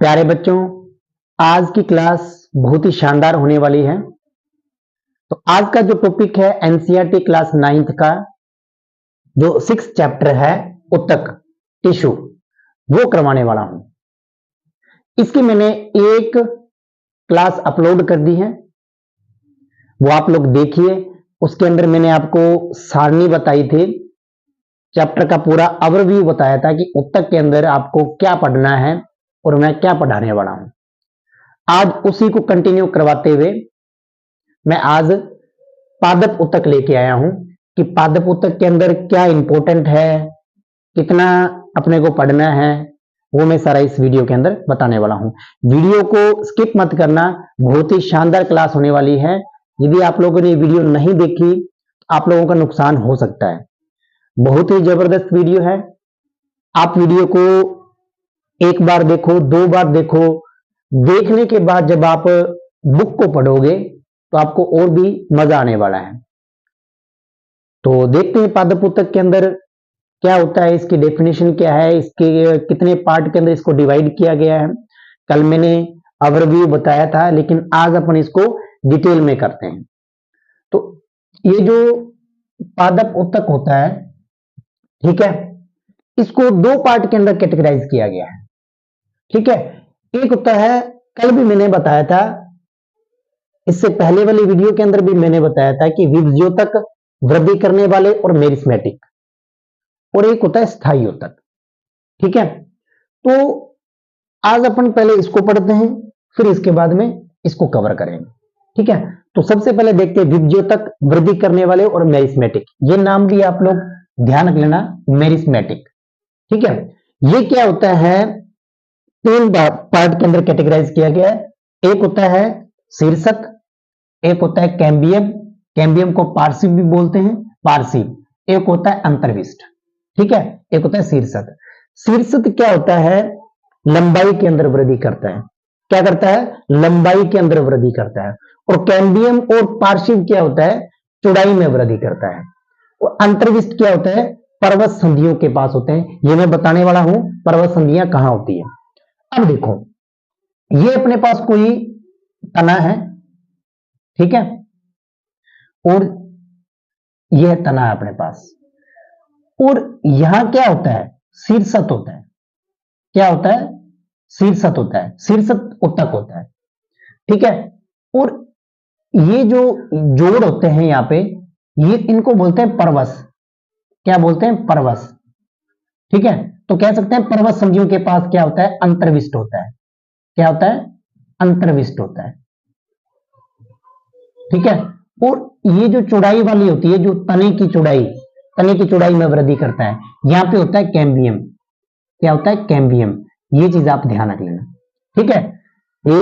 प्यारे बच्चों, आज की क्लास बहुत ही शानदार होने वाली है। तो आज का जो टॉपिक है एनसीईआरटी क्लास 9th का जो 6th चैप्टर है उत्तक टिश्यू, वो करवाने वाला हूं। इसकी मैंने एक क्लास अपलोड कर दी है, वो आप लोग देखिए। उसके अंदर मैंने आपको सारणी बताई थी, चैप्टर का पूरा ओवरव्यू बताया था कि उत्तक के अंदर आपको क्या पढ़ना है और मैं क्या पढ़ाने वाला हूं। आज उसी को कंटिन्यू करवाते हुए मैं आज पादप उत्तक लेके आया हूं कि पादप उत्तक के अंदर क्या इंपॉर्टेंट है, कितना अपने को पढ़ना है, वो मैं सारा इस वीडियो के अंदर बताने वाला हूं। वीडियो को स्किप मत करना, बहुत ही शानदार क्लास होने वाली है। यदि आप लोगों ने वीडियो नहीं देखी, आप लोगों का नुकसान हो सकता है। बहुत ही जबरदस्त वीडियो है। आप वीडियो को एक बार देखो, 2 बार देखो, देखने के बाद जब आप बुक को पढ़ोगे तो आपको और भी मजा आने वाला है। तो देखते हैं पादप उत्तक के अंदर क्या होता है, इसकी डेफिनेशन क्या है, इसके कितने पार्ट के अंदर इसको डिवाइड किया गया है। कल मैंने ओवरव्यू बताया था, लेकिन आज अपन इसको डिटेल में करते हैं। तो ये जो पादप उत्तक होता है, ठीक है, इसको 2 पार्ट के अंदर कैटेगराइज किया गया है। ठीक है, एक होता है, कल भी मैंने बताया था, इससे पहले वाली वीडियो के अंदर भी मैंने बताया था कि विभज्योतक, वृद्धि करने वाले और मेरिस्मेटिक, और एक होता है स्थायी उत्तक। ठीक है, तो आज अपन पहले इसको पढ़ते हैं, फिर इसके बाद में इसको कवर करेंगे। ठीक है, तो सबसे पहले देखते हैं विभज्योतक, वृद्धि करने वाले और मेरिस्मेटिक। ये नाम भी आप लोग ध्यान रख लेना, मेरिस्मेटिक। ठीक है, ये क्या होता है, 3 पार्ट के अंदर कैटेगराइज किया गया है। एक होता है शीर्षक, एक होता है कैम्बियम, कैम्बियम को पार्श्व भी बोलते हैं, पार्श्व। एक होता है अंतर्विष्ट। ठीक है, एक होता है शीर्षक। शीर्षक क्या होता है, लंबाई के अंदर वृद्धि करता है। क्या करता है, लंबाई के अंदर वृद्धि करता है। और कैम्बियम और पार्श्व क्या होता है, चौड़ाई में वृद्धि करता है। और अंतर्विष्ट क्या होता है, पर्वत संधियों के पास होते हैं। ये मैं बताने वाला हूं पर्वत संधियां कहां होती है। अब देखो, ये अपने पास कोई तना है, ठीक है, और यह तना है अपने पास, और यहां क्या होता है, शीर्षक होता है। क्या होता है, शीर्षक होता है, शीर्षक उत्तक होता है। ठीक है, और ये जो जोड़ होते हैं यहां पे, ये इनको बोलते हैं परवश। क्या बोलते हैं, परवश। ठीक है, तो कह सकते हैं पर्वत संधियों के पास क्या होता है, अंतर्विष्ट होता है। क्या होता है, अंतर्विष्ट होता है। ठीक है, और ये जो चौड़ाई वाली होती है, जो तने की चौड़ाई, तने की चौड़ाई में वृद्धि करता है, यहां पे होता है कैम्बियम। क्या होता है, कैम्बियम। ये चीज आप ध्यान रख लेना। ठीक है, ये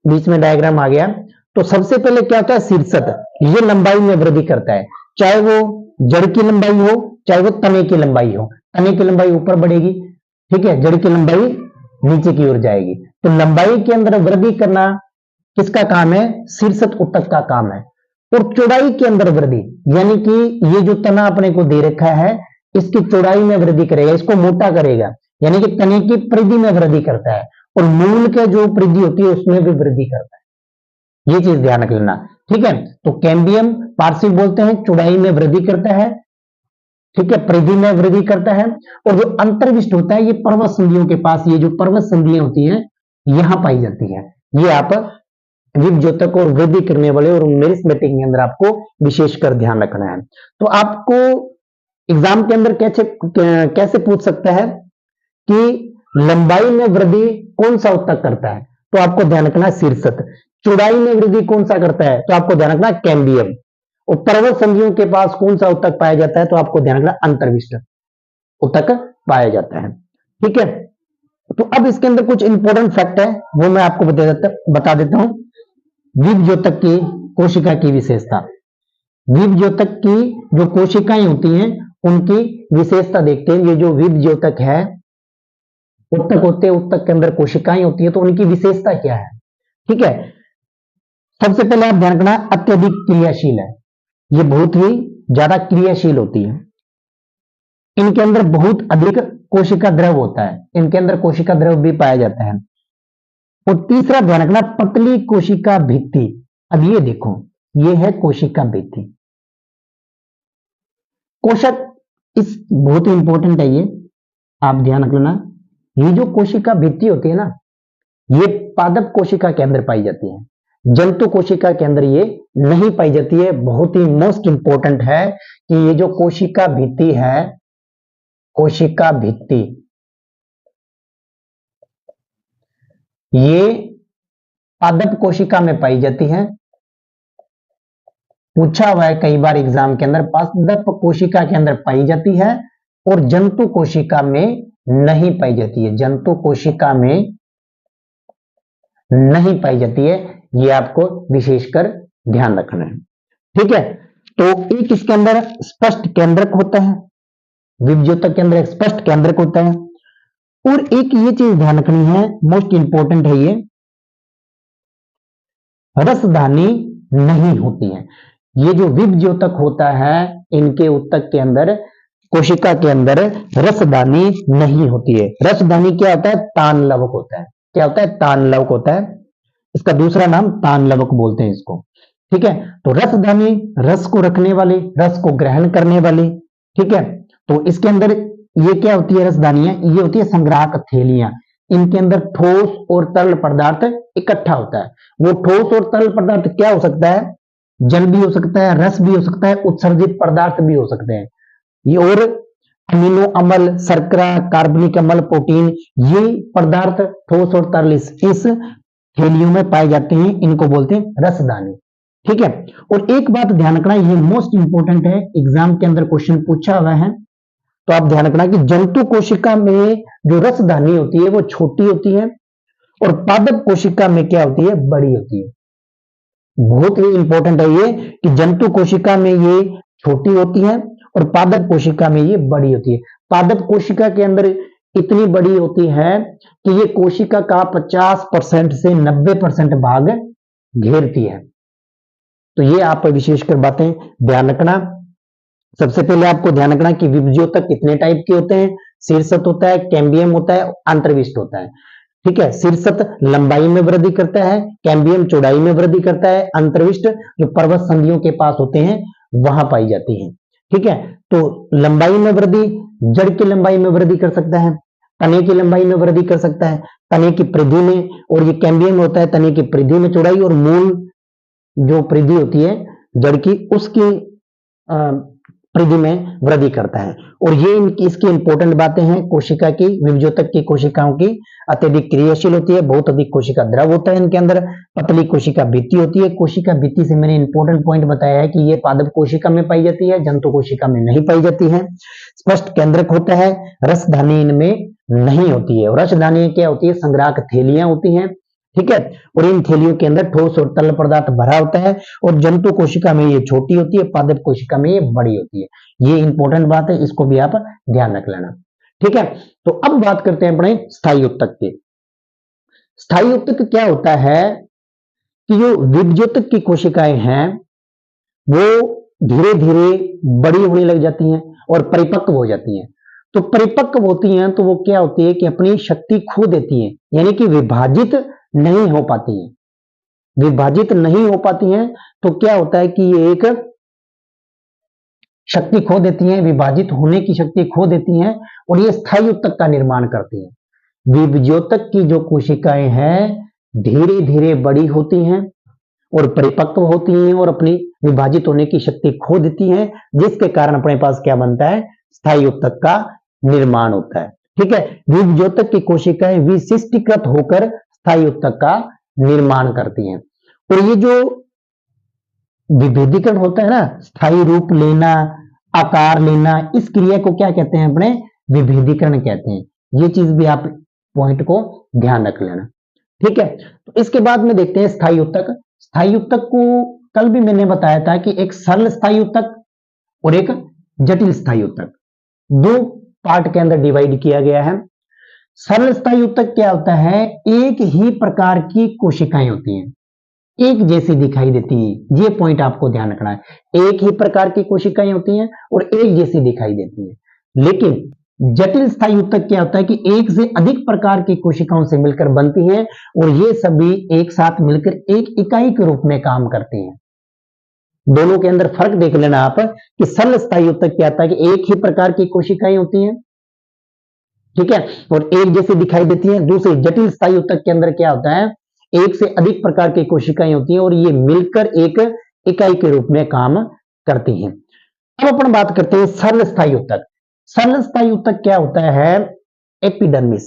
बीच में डायग्राम आ गया। तो सबसे पहले क्या होता है, शीर्षक, ये लंबाई में वृद्धि करता है, चाहे वो जड़ की लंबाई हो, चाहे वो तने की लंबाई हो। तने की लंबाई ऊपर बढ़ेगी, ठीक है, जड़ की लंबाई नीचे की ओर जाएगी। तो लंबाई के अंदर वृद्धि करना किसका काम है, शीर्षक उत्तक का काम है। और चौड़ाई के अंदर वृद्धि, यानी कि ये जो तना अपने को दे रखा है, इसकी चौड़ाई में वृद्धि करेगा, इसको मोटा करेगा, यानी कि तने की परिधि में वृद्धि करता है। और मूल के जो परिधि होती है उसमें भी वृद्धि करता है। ये चीज ध्यान रख लेना। ठीक है, तो कैम्बियम पार्श्व बोलते हैं, चौड़ाई में वृद्धि करता है, ठीक है, परिधि में वृद्धि करता है। और जो अंतर्विष्ट होता है, ये पर्वत संधियों के पास, ये जो पर्वत संधियां होती हैं यहां पाई जाती है। ये आप विभज्योतक और वृद्धि करने वाले और मेरिस्मेटिक के अंदर आपको विशेषकर ध्यान रखना है। तो आपको एग्जाम के अंदर कैसे पूछ सकता है कि लंबाई में वृद्धि कौन सा उत्तक करता है, तो आपको ध्यान रखना शीर्षक। चौड़ाई में वृद्धि कौन सा करता है, तो आपको ध्यान रखना कैम्बियम। और पर्वत संधियों के पास कौन सा उत्तक पाया जाता है, तो आपको ध्यान रखना अंतर्विष्ट उत्तक पाया जाता है। ठीक है, तो अब इसके अंदर कुछ इंपॉर्टेंट फैक्ट है, वो मैं आपको बता देता हूं। विभज्योतक की कोशिका की विशेषता, विभज्योतक की जो कोशिकाएं होती हैं उनकी विशेषता देखते हैं। ये जो विभज्योतक है, उत्तक होते हैं, उत्तक के अंदर कोशिकाएं होती है, तो उनकी विशेषता क्या है। ठीक है, सबसे पहले आप ध्यान रखना, अत्यधिक क्रियाशील है। ये बहुत ही ज्यादा क्रियाशील होती है। इनके अंदर बहुत अधिक कोशिका द्रव होता है, इनके अंदर कोशिका द्रव भी पाया जाता है। और तीसरा ध्यान रखना पतली कोशिका भित्ति। अब ये देखो, ये है कोशिका भित्ति। कोशक इस बहुत ही इंपॉर्टेंट है, ये आप ध्यान रख लेना। ये जो कोशिका भित्ति होती है ना, ये पादप कोशिका के अंदर पाई जाती है, जंतु कोशिका के अंदर ये नहीं पाई जाती है। बहुत ही मोस्ट इंपॉर्टेंट है कि ये जो कोशिका भित्ति है, कोशिका भित्ति, ये पादप कोशिका में पाई जाती है। पूछा हुआ है कई बार एग्जाम के अंदर, पादप कोशिका के अंदर पाई जाती है और जंतु कोशिका में नहीं पाई जाती है, जंतु कोशिका में नहीं पाई जाती है। ये आपको विशेषकर ध्यान रखना है, ठीक है। तो एक इसके अंदर स्पष्ट केंद्रक होता है, विभज्योतक के अंदर एक स्पष्ट केंद्रक होता है। और एक ये चीज ध्यान रखनी है, मोस्ट इंपॉर्टेंट है, ये रसधानी नहीं होती है। ये जो विभज्योतक होता है, इनके उत्तक के अंदर, कोशिका के अंदर रसधानी नहीं होती है। रसधानी क्या होता है? तानलवक होता है। क्या होता है? तानलवक होता है। इसका दूसरा नाम तानलवक बोलते हैं इसको, ठीक है। तो रसधानी रस को रखने वाली, रस को ग्रहण करने वाली, ठीक है। तो इसके अंदर ये क्या होती है? रसधानियां ये होती है संग्राहक थैलियां। इनके अंदर ठोस और तरल पदार्थ इकट्ठा होता है। वो ठोस और तरल पदार्थ क्या हो सकता है? जल भी हो सकता है, रस भी हो सकता है, उत्सर्जित पदार्थ भी हो सकते हैं। ये और अमीनो अम्ल, शर्करा, कार्बनिक अम्ल, प्रोटीन, ये पदार्थ ठोस और तरल इस थैलियों में पाए जाते हैं। इनको बोलते हैं रसदानी, ठीक है। और एक बात ध्यान रखना, ये मोस्ट इंपोर्टेंट है, एग्जाम के अंदर क्वेश्चन पूछा हुआ है, तो आप ध्यान रखना कि जंतु कोशिका में जो रसधानी होती है वो छोटी होती है और पादप कोशिका में क्या होती है? बड़ी होती है। बहुत ही इंपॉर्टेंट है ये कि जंतु कोशिका में ये छोटी होती है और पादप कोशिका में ये बड़ी होती है। पादप कोशिका के अंदर इतनी बड़ी होती है कि ये कोशिका का 50% से 90% भाग घेरती है। तो ये आप विशेषकर बातें ध्यान रखना। सबसे पहले आपको ध्यान रखना कि विभज्योतक कितने टाइप के होते हैं। शीर्षत होता है, कैम्बियम होता है, अंतर्विष्ट होता है, ठीक है। शीर्षत लंबाई में वृद्धि करता है, कैम्बियम चौड़ाई में वृद्धि करता है, अंतर्विष्ट जो पर्वत संधियों के पास होते हैं वहां पाई जाती है, ठीक है। तो लंबाई में वृद्धि, जड़ की लंबाई में वृद्धि कर सकता है, तने की लंबाई में वृद्धि कर सकता है, तने की परिधि में, और ये कैम्बियम होता है तने की परिधि में चौड़ाई, और मूल जो परिधि होती है जड़ की, उसकी परिधि में वृद्धि करता है। और ये इसकी इंपॉर्टेंट बातें हैं। कोशिका की, विभज्योतक की कोशिकाओं की अत्यधिक क्रियाशील होती है, बहुत अधिक कोशिका द्रव होता है इनके अंदर, पतली कोशिका भित्ति होती है। कोशिका भित्ति से मैंने इंपॉर्टेंट पॉइंट बताया है कि ये पादप कोशिका में पाई जाती है, जंतु कोशिका में नहीं पाई जाती है। स्पष्ट केंद्रक होता है, रसधानी इनमें नहीं होती है। और रसधानी क्या होती है? संग्राहक थैलियां होती हैं, ठीक है। और इन थैलियों के अंदर ठोस और तरल पदार्थ भरा होता है। और जंतु कोशिका में ये छोटी होती है, पादप कोशिका में ये बड़ी होती है। ये इंपॉर्टेंट बात है, इसको भी आप ध्यान रख लेना, ठीक है। तो अब बात करते हैं अपने स्थायी उत्तक की। स्थायी उत्तक क्या होता है कि जो विभज्योतक की कोशिकाएं हैं वो धीरे धीरे बड़ी होने लग जाती हैं और परिपक्व हो जाती हैं। तो परिपक्व होती हैं तो वो क्या होती है कि अपनी शक्ति खो देती हैं, यानी कि विभाजित नहीं हो पाती हैं। विभाजित नहीं हो पाती हैं तो क्या होता है कि ये एक शक्ति खो देती हैं, विभाजित होने की शक्ति खो देती हैं, और ये स्थायी उत्तक का निर्माण करती हैं। विभज्योतक की जो कोशिकाएं हैं धीरे धीरे बड़ी होती हैं और परिपक्व होती हैं और अपनी विभाजित होने की शक्ति खो देती हैं, जिसके कारण अपने पास क्या बनता है? स्थायी उत्तक का निर्माण होता है, ठीक है। विभज्योतक की कोशिकाएं विशिष्टीकृत होकर स्थायी उत्तक का निर्माण करती हैं। और ये जो विभेदीकरण होता है ना, स्थायी रूप लेना, आकार लेना, इस क्रिया को क्या कहते हैं? अपने विभेदीकरण कहते हैं। ये चीज भी आप पॉइंट को ध्यान रख लेना, ठीक है। तो इसके बाद में देखते हैं स्थायी उत्तक। स्थायी उत्तक को कल भी मैंने बताया था कि एक सरल स्थायी उत्तक और एक जटिल स्थायी उत्तक, दो पार्ट के अंदर डिवाइड किया गया है। सरल स्थायी उत्तक क्या होता है? एक ही प्रकार की कोशिकाएं होती हैं, एक जैसी दिखाई देती है। ये पॉइंट आपको ध्यान रखना है। एक ही प्रकार की कोशिकाएं होती हैं और एक जैसी दिखाई देती हैं, लेकिन जटिल स्थायी ऊतक क्या होता है कि एक से अधिक प्रकार की कोशिकाओं से मिलकर बनती है और ये सभी एक साथ मिलकर एक इकाई के रूप में काम करती हैं। दोनों के अंदर फर्क देख लेना आप कि सरल स्थायी ऊतक क्या होता है कि एक ही प्रकार की कोशिकाएं होती हैं, ठीक है, और एक जैसी दिखाई देती है। दूसरी जटिल स्थायी ऊतक के अंदर क्या होता है, एक से अधिक प्रकार की कोशिकाएं होती हैं और ये मिलकर एक इकाई के रूप में काम करती हैं। अब अपन बात करते हैं सरल स्थायी ऊतक। सरल स्थायी ऊतक क्या होता है, एपिडर्मिस।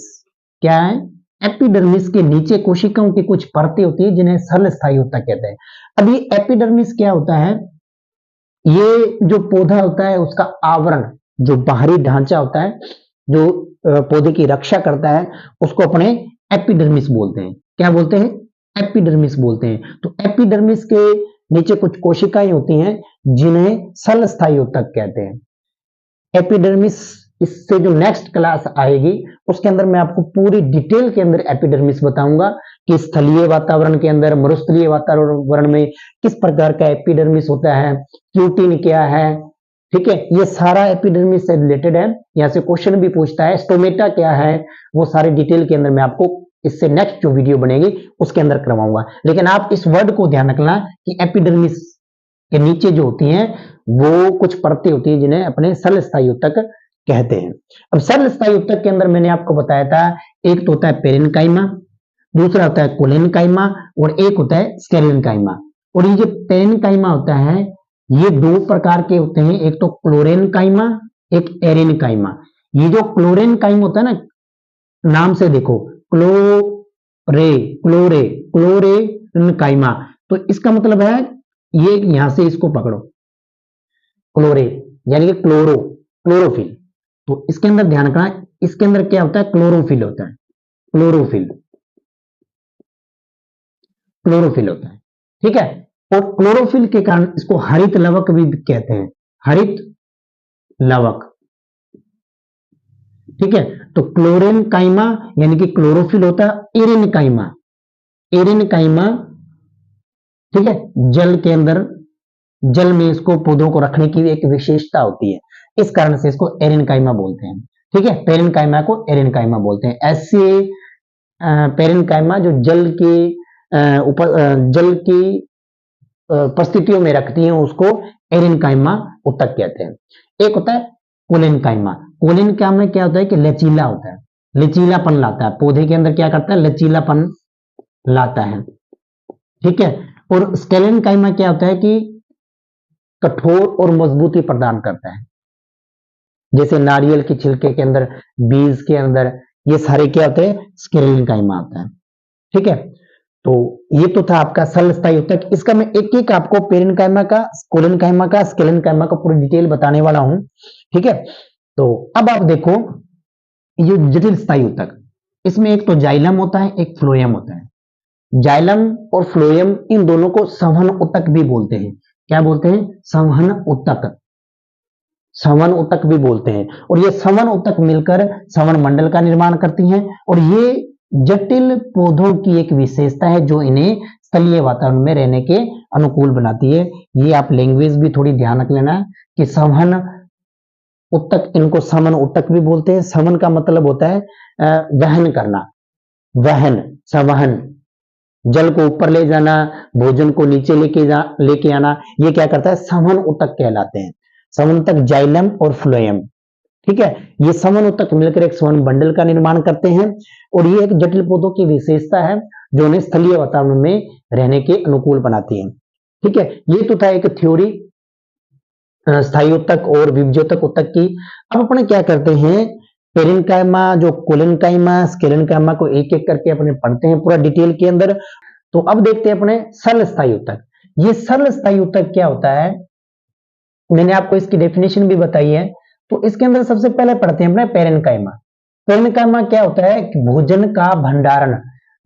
क्या है, एपिडर्मिस के नीचे कोशिकाओं की कुछ परतें होती है जिन्हें सरल स्थायी ऊतक कहते हैं। अब ये एपिडर्मिस क्या होता है, ये जो पौधा होता है उसका आवरण, जो बाहरी ढांचा होता है जो पौधे की रक्षा करता है, उसको अपने एपिडर्मिस बोलते हैं। क्या बोलते हैं, एपिडर्मिस बोलते हैं। तो एपिडर्मिस के नीचे कुछ कोशिकाएं होती हैं जिन्हें सरल स्थायी ऊतक कहते हैं। एपिडर्मिस, इससे जो नेक्स्ट क्लास आएगी उसके अंदर मैं आपको पूरी डिटेल के अंदर एपिडर्मिस बताऊंगा कि स्थलीय वातावरण के अंदर, मरुस्थलीय वातावरण में किस प्रकार का एपिडर्मिस होता है, क्यूटिन क्या है, ठीक है, ये सारा एपिडर्मिस से रिलेटेड है। यहां से क्वेश्चन भी पूछता है, स्टोमेटा क्या है, वो सारे डिटेल के अंदर मैं आपको इससे नेक्स्ट जो वीडियो बनेगी उसके अंदर करवाऊंगा। लेकिन आप इस वर्ड को ध्यान रखना कि एपिडर्मिस के नीचे जो होती हैं वो कुछ परतें होती हैं जिन्हें अपने सरल स्थायी ऊतक कहते हैं। अब सरल स्थायी ऊतक के अंदर मैंने आपको बताया था, एक तो होता है पेरेन्काइमा, दूसरा होता है कोलेनकाइमा और एक होता है स्केलेनकाइमा। और ये जो पेरेन्काइमा होता है ये दो प्रकार के होते हैं, एक तो क्लोरेनकाइमा, एक एरेनकाइमा। ये जो क्लोरेनकाइमा होता है ना, नाम से देखो, क्लोरेनकाइमा, तो इसका मतलब है ये, यहां से इसको पकड़ो, क्लोरे यानी कि क्लोरोफिल। तो इसके अंदर ध्यान रखना, इसके अंदर क्या होता है, क्लोरोफिल होता है, क्लोरोफिल होता है, ठीक है। और क्लोरोफिल के कारण इसको हरित लवक भी कहते हैं, हरित लवक, ठीक है। तो क्लोरेनकाइमा यानी कि क्लोरोफिल होता है, एरेनकाइमा, ठीक है, जल के अंदर, जल में इसको पौधों को रखने की एक विशेषता होती है, इस कारण से इसको एरेनकाइमा बोलते हैं, ठीक है। पेरेन्काइमा को एरेनकाइमा बोलते हैं। ऐसे पेरेन्काइमा जो जल की परिस्थितियों में रखती हैं उसको एरेनकाइमा ऊतक कहते हैं। एक होता है कोलेनकाइमा। कोलेनकाइमा क्या होता है कि लचीला होता है, लचीलापन लाता है, पौधे के अंदर क्या करता है, लचीलापन लाता है, ठीक है। और स्केलेनकाइमा क्या होता है कि कठोर और मजबूती प्रदान करता है, जैसे नारियल के छिलके के अंदर, बीज के अंदर, ये सारे क्या होते हैं, स्केलेनकाइमा होता है, ठीक है। तो ये तो था आपका सरल स्थायी ऊतक। इसका मैं एक एक आपको पेरेन्काइमा का, कोलेनकाइमा का, स्केलेनकाइमा का पूरी डिटेल बताने वाला हूं, ठीक है। तो अब आप देखो ये जटिल स्थायी ऊतक, इसमें एक तो जाइलम होता है, एक फ्लोएम होता है। जाइलम और फ्लोएम, इन दोनों को संवहन ऊतक भी बोलते हैं। क्या बोलते हैं, संवहन ऊतक, संवहन ऊतक भी बोलते हैं। और ये संवहन ऊतक मिलकर संवहन मंडल का निर्माण करती हैं और ये जटिल पौधों की एक विशेषता है जो इन्हें स्थलीय वातावरण में रहने के अनुकूल बनाती है। ये आप लैंग्वेज भी थोड़ी ध्यान रख लेना कि संवहन ऊतक, इनको संवहन ऊतक भी बोलते हैं। संवहन का मतलब होता है वहन करना, वहन, संवहन, जल को ऊपर ले जाना, भोजन को नीचे लेके आना, ये क्या करता है, संवहन ऊतक कहलाते हैं। संवहन ऊतक जाइलम और फ्लोएम, ठीक है, ये संवहन ऊतक मिलकर एक संवहन बंडल का निर्माण करते हैं और ये एक जटिल पौधों की विशेषता है जो उन्हें स्थलीय वातावरण में रहने के अनुकूल बनाती है, ठीक है। ये तो था एक थ्योरी स्थायी ऊतक और विभज्योतक ऊतक की। अब अपने क्या करते हैं, पेरेन्काइमा, जो कोलेनकाइमा, स्केलेनकाइमा को एक एक करके अपने पढ़ते हैं पूरा डिटेल के अंदर। तो अब देखते हैं अपने सरल स्थायी ऊतक। ये सरल स्थायी ऊतक क्या होता है, मैंने आपको इसकी डेफिनेशन भी बताई है। तो इसके अंदर सबसे पहले पढ़ते हैं अपने पेरेन्काइमा। पेरेन्काइमा क्या होता है कि भोजन का भंडारण,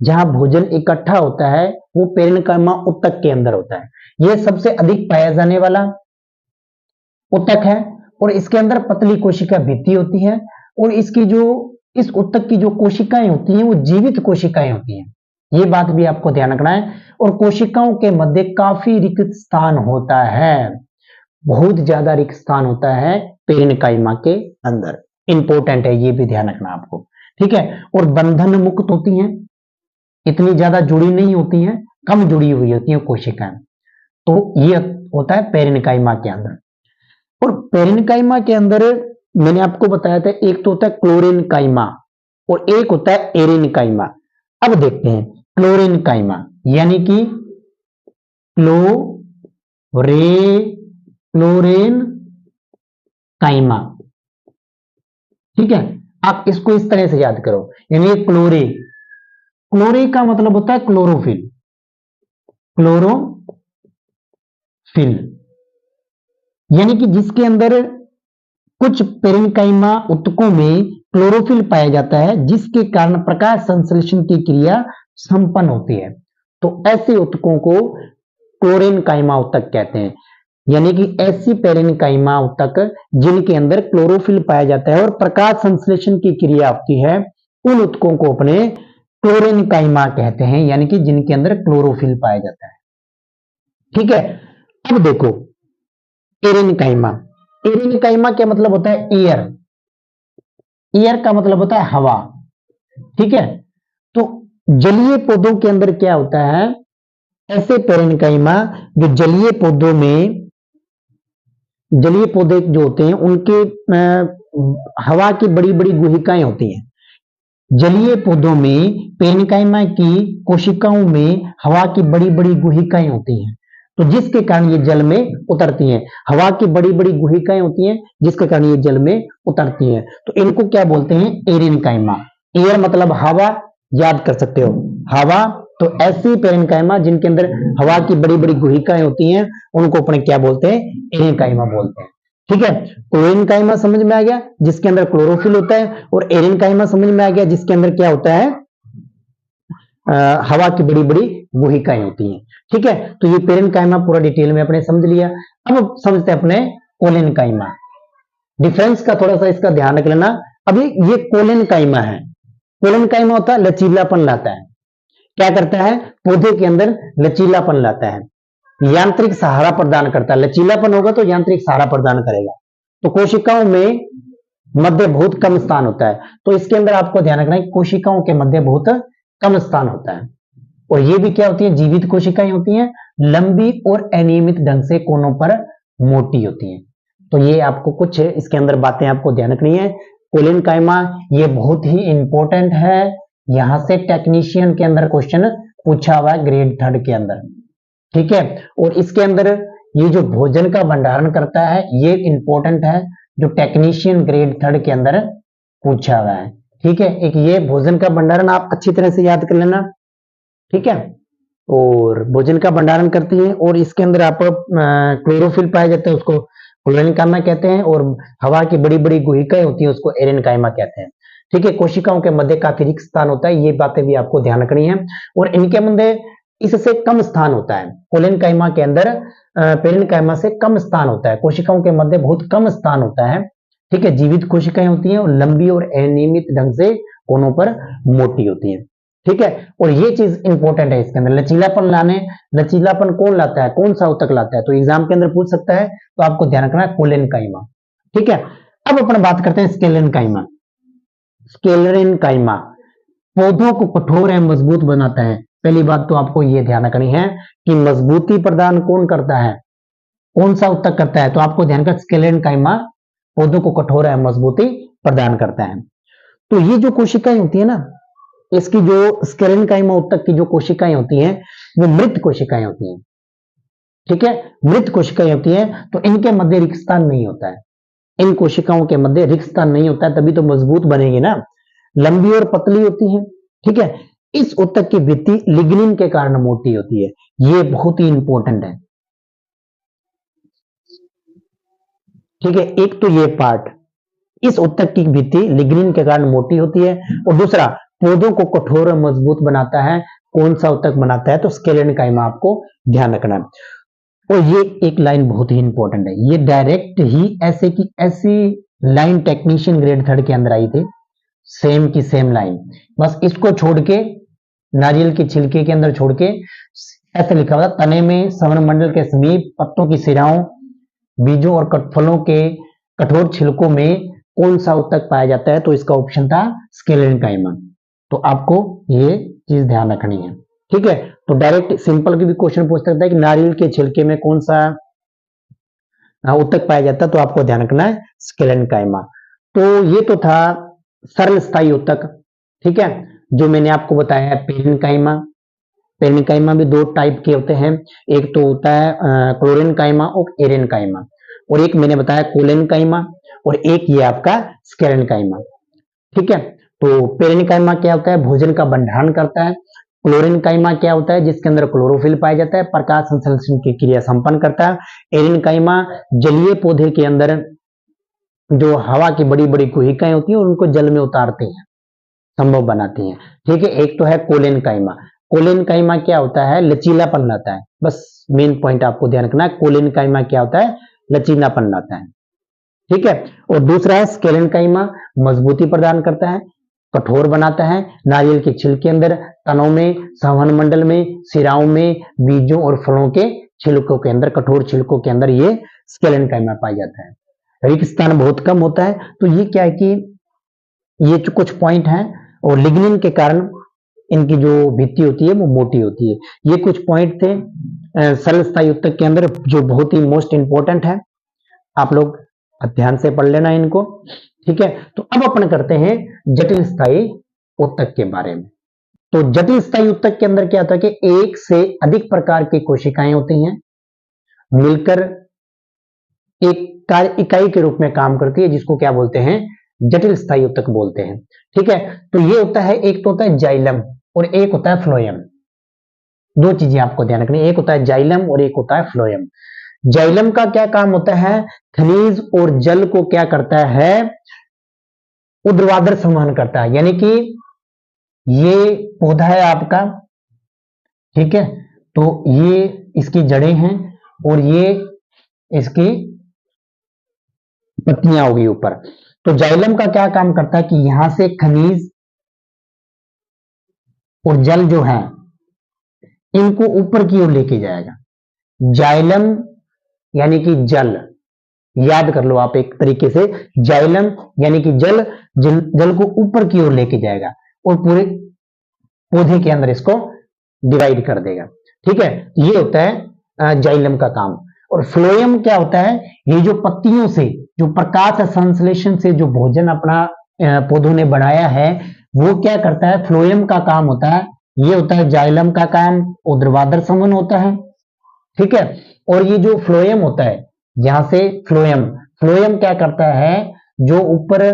जहां भोजन इकट्ठा होता है वो पेरेन्काइमा ऊतक के अंदर होता है। यह सबसे अधिक पाया जाने वाला ऊतक है और इसके अंदर पतली कोशिका भित्ति होती है और इसकी जो, इस ऊतक की जो कोशिकाएं होती हैं वो जीवित कोशिकाएं होती हैं, ये बात भी आपको ध्यान रखना है। और कोशिकाओं के मध्य काफी रिक्त स्थान होता है, बहुत ज्यादा रिक्त स्थान होता है पेरेन्काइमा के अंदर। इंपॉर्टेंट है, ये भी ध्यान रखना आपको, ठीक है। और बंधन मुक्त होती हैं, इतनी ज्यादा जुड़ी नहीं होती हैं, कम जुड़ी हुई होती हैं कोशिकाएं। तो ये होता है पेरेन्काइमा के अंदर। और पेरेन्काइमा के अंदर मैंने आपको बताया था, एक तो होता है क्लोरेन्काइमा और एक होता है एरेन्काइमा। अब देखते हैं क्लोरेन्काइमा, यानी कि क्लोरेन्काइमा, ठीक है। आप इसको इस तरह से याद करो, यानी क्लोरे, क्लोरे का मतलब होता है क्लोरोफिल, क्लोरोफिल, यानी कि जिसके अंदर कुछ पेरेन्काइमा ऊतकों में क्लोरोफिल पाया जाता है, जिसके कारण प्रकाश संश्लेषण की क्रिया संपन्न होती है। तो ऐसे ऊतकों को क्लोरेन्काइमा ऊतक कहते हैं, यानी कि ऐसी पेरेन्काइमा ऊतक जिनके अंदर क्लोरोफिल पाया जाता है और प्रकाश संश्लेषण की क्रिया होती है, उन ऊतकों को अपने क्लोरेन्काइमा कहते हैं, यानी कि जिनके अंदर क्लोरोफिल पाया जाता है, ठीक है। अब देखो एरेन्काइमा, एरेन्काइमा क्या मतलब होता है, एयर, एयर का मतलब होता है हवा, ठीक है। तो जलीय पौधों के अंदर क्या होता है, ऐसे पेरेन्काइमा जो जलीय पौधों में, जलीय पौधे जो होते हैं उनके हवा की बड़ी बड़ी गुहिकाएं होती हैं। जलीय पौधों में पेरेन्काइमा की कोशिकाओं में हवा की बड़ी बड़ी गुहिकाएं होती हैं, तो जिसके कारण ये जल में उतरती हैं। हवा की बड़ी बड़ी गुहिकाएं होती हैं जिसके कारण ये जल में उतरती हैं, तो इनको क्या बोलते हैं, एरेन्काइमा। एयर मतलब हवा, याद कर सकते हो, हवा। तो ऐसी पेरेन्काइमा जिनके अंदर हवा की बड़ी बड़ी गुहिकाएं होती हैं, उनको अपने क्या बोलते हैं, एरेन्काइमा बोलते हैं, ठीक है। क्लोरेन्काइमा समझ में आ गया, जिसके अंदर क्लोरोफिल होता है, और एरेन्काइमा समझ में आ गया, जिसके अंदर क्या होता है, हवा की बड़ी बड़ी गुहिकाएं होती हैं, ठीक है। तो ये पेरेन्काइमा पूरा डिटेल में अपने समझ लिया। अब समझते हैं अपने कोलेन्काइमा। डिफरेंस का थोड़ा सा इसका ध्यान रख लेना। अभी ये कोलेन्काइमा है, कोलेन्काइमा होता है लचीलापन लाता है, क्या करता है, पौधे के अंदर लचीलापन लाता है, यांत्रिक सहारा प्रदान करता है। लचीलापन होगा तो यांत्रिक सहारा प्रदान करेगा। तो कोशिकाओं में मध्य बहुत कम स्थान होता है, तो इसके अंदर आपको ध्यान रखना है कोशिकाओं के मध्य बहुत कम स्थान होता है। और ये भी क्या होती है, जीवित कोशिकाएं होती हैं, लंबी और अनियमित ढंग से कोनों पर मोटी होती हैं। तो ये आपको कुछ इसके अंदर बातें आपको ध्यान रखनी है। कोलेन्काइमा ये बहुत ही इंपॉर्टेंट है, यहां से टेक्नीशियन के अंदर क्वेश्चन पूछा हुआ है ग्रेड 3 के अंदर, ठीक है। और इसके अंदर ये जो भोजन का भंडारण करता है ये इंपॉर्टेंट है, जो टेक्नीशियन ग्रेड 3 के अंदर पूछा हुआ है, ठीक है। एक ये भोजन का भंडारण आप अच्छी तरह से याद कर लेना, ठीक है। और भोजन का भंडारण करती है, और इसके अंदर आप क्लोरोफिल पाया जाता है, उसको क्लोरेन्काइमा कहते हैं, और हवा की बड़ी बड़ी गुहिकाएं होती है, उसको एरेन्काइमा कहते हैं, ठीक है। कोशिकाओं के मध्य काफी रिक्त स्थान होता है, ये बातें भी आपको ध्यान रखनी है। और इनके मध्य इससे कम स्थान होता है, कोलेन्काइमा के अंदर पेरेन्काइमा से कम स्थान होता है, कोशिकाओं के मध्य बहुत कम स्थान होता है, ठीक है। जीवित कोशिकाएं होती हैं और लंबी और अनियमित ढंग से कोनों पर मोटी होती हैं, ठीक है। और ये चीज इंपॉर्टेंट है इसके अंदर, लचीलापन लाने, लचीलापन कौन लाता है, कौन सा ऊतक लाता है, तो एग्जाम के अंदर पूछ सकता है, तो आपको ध्यान रखना है कोलेन्काइमा, ठीक है। अब अपन बात करते हैं स्क्लेरेन्काइमा। स्क्लेरेन्काइमा पौधों को कठोर एवं मजबूत बनाता है। पहली बात तो आपको ये ध्यान रखनी है कि मजबूती प्रदान कौन करता है, कौन सा ऊतक करता है, तो आपको ध्यान कर स्क्लेरेन्काइमा पौधों को कठोर एवं मजबूती प्रदान करता है। तो ये जो कोशिकाएं होती है ना, इसकी जो स्क्लेरेन्काइमा ऊतक की जो कोशिकाएं होती हैं वो मृत कोशिकाएं होती हैं, ठीक है। मृत कोशिकाएं होती हैं, तो इनके मध्य रिक्त स्थान नहीं होता है, इन कोशिकाओं के मध्य रिक्त स्थान नहीं होता है, तभी तो मजबूत बनेगी ना, लंबी और पतली होती है, ठीक है। इस ऊतक की भित्ति लिग्निन के कारण मोटी होती है, ये बहुत ही इंपॉर्टेंट है, ठीक है। एक तो ये पार्ट, इस ऊतक की भित्ति लिग्निन के कारण मोटी होती है, और दूसरा पौधों को कठोर और मजबूत बनाता है। कौन सा ऊतक बनाता है, तो स्क्लेरेन्काइमा, आपको ध्यान रखना है। और ये एक लाइन बहुत ही इंपॉर्टेंट है, ये डायरेक्ट ही ऐसे की ऐसी लाइन टेक्नीशियन ग्रेड 3 के अंदर आई थी, सेम की सेम लाइन, बस इसको छोड़ के नारियल के छिलके के अंदर छोड़ के ऐसे लिखा हुआ, तने में सवर्ण मंडल के समीप पत्तों की सिराओं, बीजों और फलों के कठोर छिलकों में कौन सा उत्तक पाया जाता है, तो इसका ऑप्शन था स्केलेनकाइमा। तो आपको ये चीज ध्यान रखनी है, ठीक है। तो डायरेक्ट सिंपल भी क्वेश्चन पूछ सकता है कि नारियल के छिलके में कौन सा उत्तक पाया जाता है, तो आपको ध्यान रखना है स्केलेनकाइमा। तो ये तो था सरल स्थायी उत्तक, ठीक है। जो मैंने आपको बताया है पेरेनकाइमा। पेरेनकाइमा भी दो टाइप के होते हैं, एक तो होता है क्लोरेनकाइमा और एरेनकाइमा, और एक मैंने बताया कोलेनकाइमा, और एक ये आपका स्केलेनकाइमा, ठीक है। तो पेरेनकाइमा क्या होता है, भोजन का भंडारण करता है। क्लोरेनकाइमा क्या होता है, जिसके अंदर क्लोरोफिल पाया जाता है, प्रकाश संश्लेषण की क्रिया संपन्न करता है। एरेनकाइमा जलीय पौधे के अंदर जो हवा की बड़ी बड़ी गुहिकाएं होती हैं उनको जल में उतारती हैं, संभव बनाती हैं, ठीक है। एक तो है कोलेनकाइमा। कोलेनकाइमा क्या होता है, लचीलापन लाता है, बस मेन पॉइंट आपको ध्यान रखना है, कोलेनकाइमा क्या होता है, लचीलापन लाता है, ठीक है। और दूसरा है स्केलेनकाइमा, मजबूती प्रदान करता है, कठोर बनाता है। नारियल के छिलके अंदर, तनों में, संवहन मंडल में, सिराओं में, बीजों और फलों के छिलकों के अंदर, कठोर छिलकों के अंदर ये स्केलेनकाइमा पाया जाता है। रिक्त स्थान बहुत कम होता है। तो ये क्या है कि ये जो कुछ पॉइंट हैं, और लिग्निन के कारण इनकी जो भित्ति होती है वो मोटी होती है। ये कुछ पॉइंट थे सरल स्थायी उत्तक के अंदर जो बहुत ही मोस्ट इंपॉर्टेंट है, आप लोग ध्यान से पढ़ लेना इनको, ठीक है। तो अब अपन करते हैं जटिल स्थायी उत्तक के बारे में। तो जटिल स्थायी उत्तक के अंदर क्या होता है कि एक से अधिक प्रकार की कोशिकाएं होती हैं, मिलकर एक कार्य इकाई के रूप में काम करती है, जिसको क्या बोलते हैं, जटिल स्थायी उत्तक बोलते हैं, ठीक है। तो ये होता है, एक तो होता है जाइलम और एक होता है फ्लोएम। दो चीजें आपको ध्यान रखनी, एक होता है जाइलम और एक होता है फ्लोएम। जाइलम का क्या काम होता है, खनिज और जल को क्या करता है, ऊर्ध्वाधर संवहन करता है, यानी कि ये पौधा है आपका, ठीक है। तो ये इसकी जड़ें हैं और ये इसकी पत्तियां होगी ऊपर। तो जाइलम का क्या काम करता है कि यहां से खनिज और जल जो है इनको ऊपर की ओर लेके जाएगा। जाइलम यानी कि जल, याद कर लो आप एक तरीके से, जाइलम यानी कि जल को ऊपर की ओर लेके जाएगा और पूरे पौधे के अंदर इसको डिवाइड कर देगा, ठीक है। ये होता है जाइलम का काम। और फ्लोएम क्या होता है, ये जो पत्तियों से, जो प्रकाश संश्लेषण से जो भोजन अपना पौधों ने बनाया है, वो क्या करता है, फ्लोएम का काम होता है। ये होता है जाइलम का काम, ऊर्ध्वाधर संवहन होता है, ठीक है। और ये जो फ्लोएम होता है, यहां से फ्लोएम क्या करता है, जो ऊपर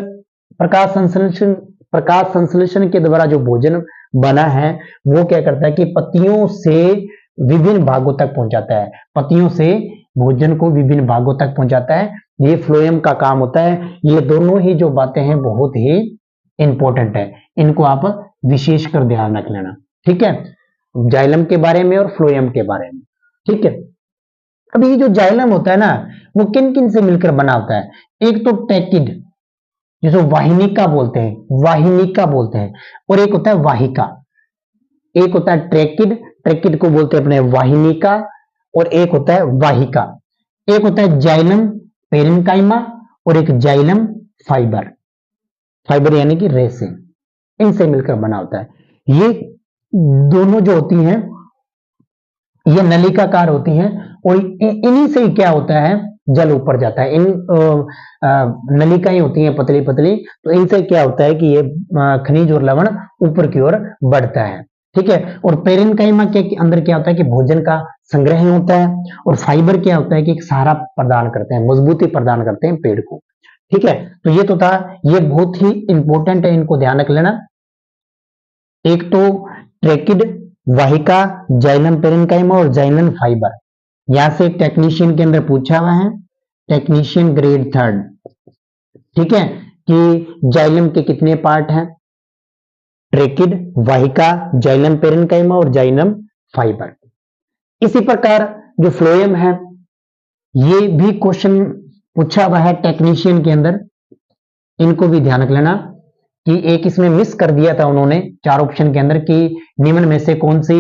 प्रकाश संश्लेषण के द्वारा जो भोजन बना है, वो क्या करता है कि पत्तियों से विभिन्न भागों तक पहुंचाता है, पत्तियों से भोजन को विभिन्न भागों तक पहुंचाता है। ये फ्लोएम का काम होता है। ये दोनों ही जो बातें हैं बहुत ही इंपॉर्टेंट है, इनको आप विशेष कर ध्यान रख लेना, ठीक है, जाइलम के बारे में और फ्लोएम के बारे में, ठीक है। अब ये जो जाइलम होता है ना, वो किन किन से मिलकर बना होता है, एक तो ट्रैकिड जिसको वाहिनिका बोलते हैं, और एक होता है वाहिका। एक होता है ट्रैकिड को बोलते हैं अपने वाहिनिका, और एक होता है वाहिका। एक होता है जाइलम पेरेनकाइमा और एक जाइलम फाइबर यानी कि रेसे, इनसे मिलकर बना होता है। ये दोनों जो होती हैं ये नलिकाकार होती हैं, और इन्हीं से क्या होता है, जल ऊपर जाता है। इन नलिकाएं होती हैं पतली पतली, तो इनसे क्या होता है कि ये खनिज और लवण ऊपर की ओर बढ़ता है, ठीक है। और पेरेनकाइमा के अंदर क्या होता है कि भोजन का संग्रह होता है, और फाइबर क्या होता है कि एक सहारा प्रदान करते हैं, मजबूती प्रदान करते हैं पेड़ को, ठीक है। तो ये तो था, ये बहुत ही इंपॉर्टेंट है, इनको ध्यान रख लेना। एक तो ट्रैकिड, वाहिका, जाइलम पेरेनकाइमा और जाइलम फाइबर। यहां से एक टेक्नीशियन के अंदर पूछा हुआ है, टेक्नीशियन ग्रेड 3, ठीक है, कि जाइलम के कितने पार्ट हैं, ट्रैकिड, वाहिका, जाइलम पेरेनकाइमा और जाइलम फाइबर। इसी प्रकार जो फ्लोएम है, ये भी क्वेश्चन पूछा हुआ है टेक्नीशियन के अंदर, इनको भी ध्यान रख लेना कि एक इसमें मिस कर दिया था उन्होंने 4 ऑप्शन के अंदर कि निम्न में से कौन सी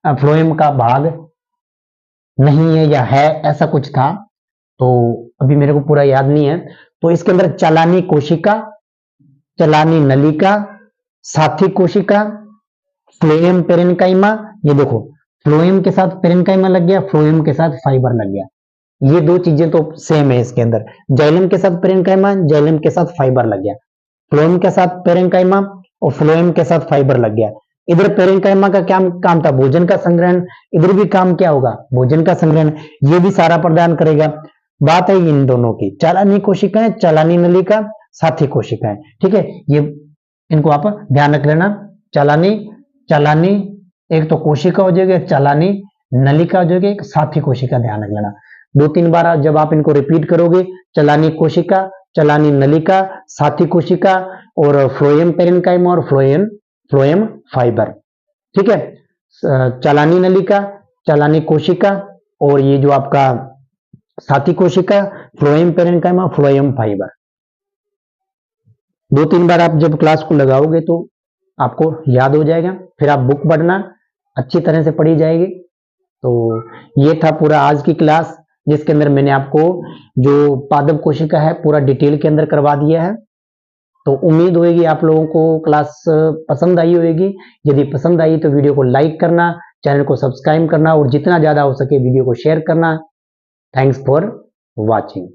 फ्लोएम का भाग नहीं है या है, ऐसा कुछ था, तो अभी मेरे को पूरा याद नहीं है। तो इसके अंदर चलानी कोशिका, चलानी नलिका, साथी कोशिका, फ्लोएम पेरेन्काइमा। ये देखो फ्लोएम के साथ पेरेन्काइमा लग गया, फ्लोएम के साथ फाइबर लग गया। ये दो चीजें तो सेम है इसके अंदर, जाइलम के साथ पेरेन्काइमा, जाइलम के साथ फाइबर लग गया, फ्लोएम के साथ पेरेन्काइमा और फ्लोएम के साथ फाइबर लग गया। इधर पेरेन्काइमा का क्या काम था, भोजन का संग्रहण, इधर भी काम क्या होगा, भोजन का संग्रहण, ये भी सारा प्रदान करेगा। बात है इन दोनों की, चलानी कोशिकाएं, चलानी नलिका, साथी कोशिकाएं, ठीक है। ये इनको आप ध्यान रख लेना, चलानी एक तो कोशिका हो जाएगी, चलानी नलिका हो जाएगी, एक साथी कोशिका, ध्यान रख लेना। 2-3 बार जब आप इनको रिपीट करोगे, चलानी कोशिका, चलानी नलिका, साथी कोशिका और फ्लोएम पेरेन्काइमा और फ्लोएम फाइबर, ठीक है। चलानी नलिका, चलानी कोशिका और ये जो आपका साथी कोशिका, फ्लोएम पेरेन्काइमा, फ्लोएम फाइबर। 2-3 बार आप जब क्लास को लगाओगे तो आपको याद हो जाएगा, फिर आप बुक पढ़ना, अच्छी तरह से पढ़ी जाएगी। तो ये था पूरा आज की क्लास, जिसके अंदर मैंने आपको जो पादप कोशिका है पूरा डिटेल के अंदर करवा दिया है। तो उम्मीद होगी आप लोगों को क्लास पसंद आई होगी। यदि पसंद आई तो वीडियो को लाइक करना, चैनल को सब्सक्राइब करना और जितना ज्यादा हो सके वीडियो को शेयर करना। Thanks for watching.